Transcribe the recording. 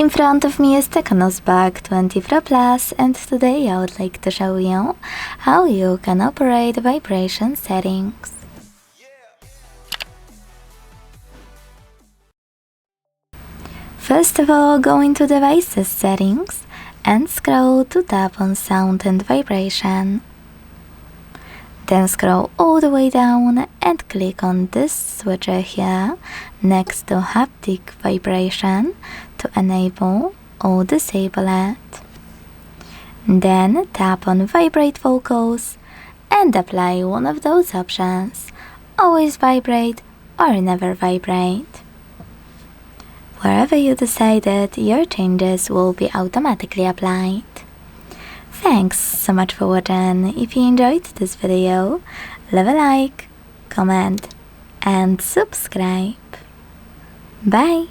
In front of me is TECNO Spark 20 Pro Plus, and today I would like to show you how you can operate vibration settings. First of all, go into Devices Settings and scroll to tap on Sound and Vibration. Then scroll all the way down and click on this switcher here next to Haptic Vibration to enable or disable it. Then tap on Vibrate Vocals and apply one of those options: always vibrate or never vibrate. Wherever you decided, your changes will be automatically applied. Thanks so much for watching. If you enjoyed this video, leave a like, comment and subscribe. Bye!